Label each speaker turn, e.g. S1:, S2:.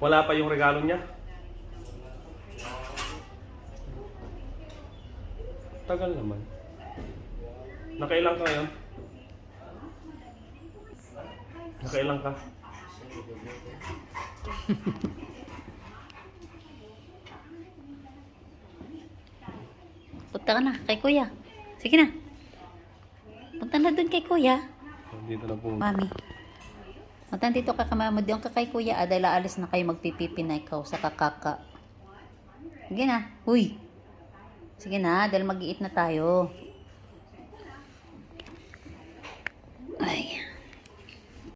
S1: Wala pa yung regalo niya. Tagal naman. Nakailang ka ngayon? Nakailang ka?
S2: Punta ka na kay kuya. Sige na. Punta na dun kay kuya.
S1: Dito na po.
S2: Mami. Punta dito ka kamama. Diyan ka kay kuya. Dahil aalis na kayo magpipipi na ikaw sa kakaka. Sige na. Uy. Sige na. Dahil mag-iit na tayo.